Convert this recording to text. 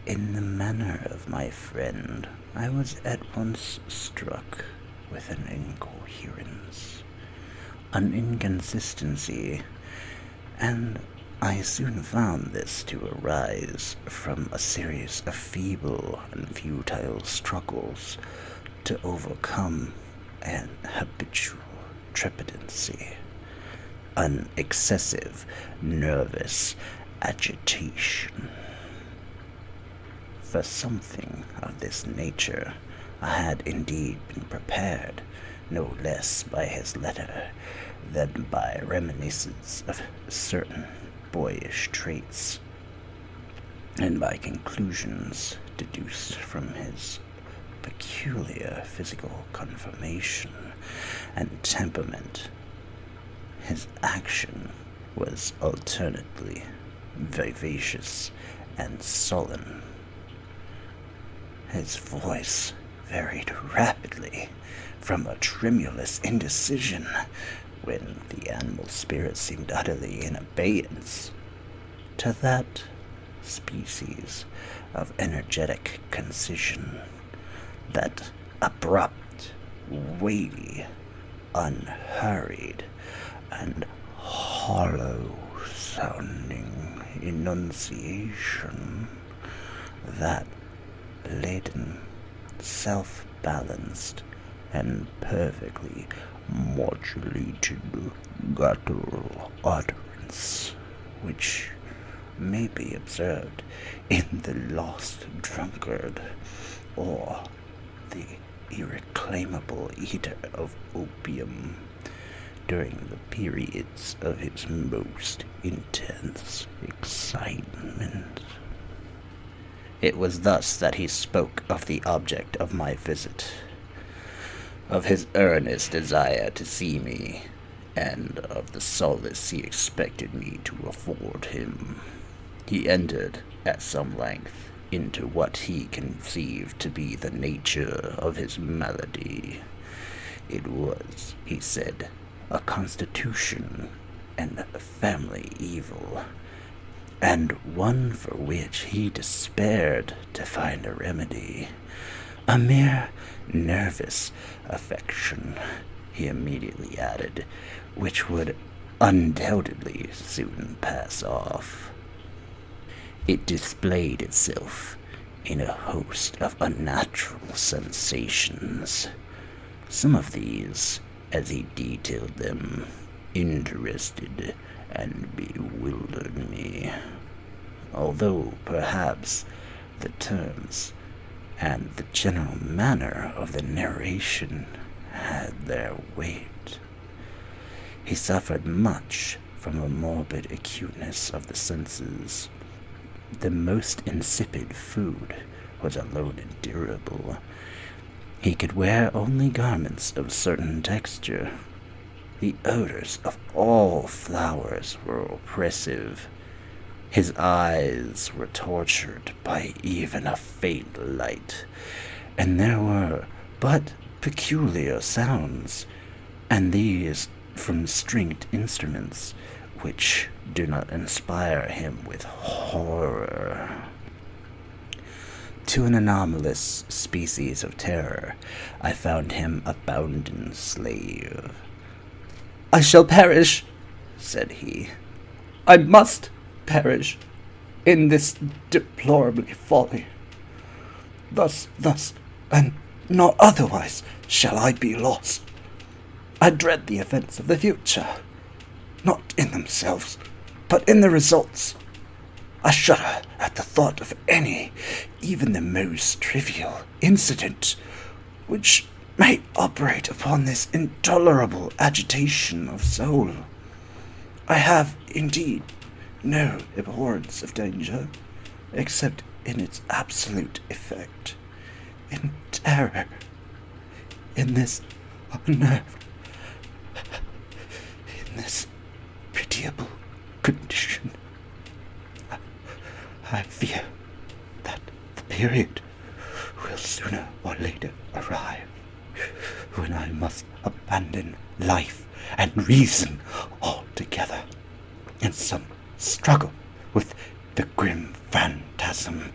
In the manner of my friend, I was at once struck with an incoherence, an inconsistency, and I soon found this to arise from a series of feeble and futile struggles to overcome an habitual trepidancy, an excessive nervous agitation. For something of this nature I had indeed been prepared, no less by his letter than by reminiscences of certain boyish traits, and by conclusions deduced from his peculiar physical conformation and temperament. His action was alternately vivacious and sullen. His voice varied rapidly from a tremulous indecision, when the animal spirit seemed utterly in abeyance, to that species of energetic concision, that abrupt, weighty, unhurried, and hollow-sounding enunciation, that leaden, self-balanced, and perfectly modulated guttural utterance, which may be observed in the lost drunkard, or the irreclaimable eater of opium, during the periods of his most intense excitement. It was thus that he spoke of the object of my visit, of his earnest desire to see me, and of the solace he expected me to afford him. He entered at some length into what he conceived to be the nature of his malady. It was, he said, a constitution and a family evil, and one for which he despaired to find a remedy. A mere nervous affection, he immediately added, which would undoubtedly soon pass off. It displayed itself in a host of unnatural sensations. Some of these, as he detailed them, interested and bewildered me, although perhaps the terms and the general manner of the narration had their weight. He suffered much from a morbid acuteness of the senses. The most insipid food was alone endurable. He could wear only garments of certain texture. The odors of all flowers were oppressive. His eyes were tortured by even a faint light, and there were but peculiar sounds, and these from stringed instruments, which do not inspire him with horror. To an anomalous species of terror, I found him a bounden slave. "I shall perish," said he. "I must perish in this deplorable folly. Thus, and not otherwise shall I be lost. I dread the events of the future, not in themselves, but in the results. I shudder at the thought of any, even the most trivial, incident which may operate upon this intolerable agitation of soul. I have, indeed, no abhorrence of danger, except in its absolute effect, in terror, in this unnerved, in this pitiable condition. I fear that the period will sooner or later arrive when I must abandon life and reason altogether in some struggle with the grim phantasm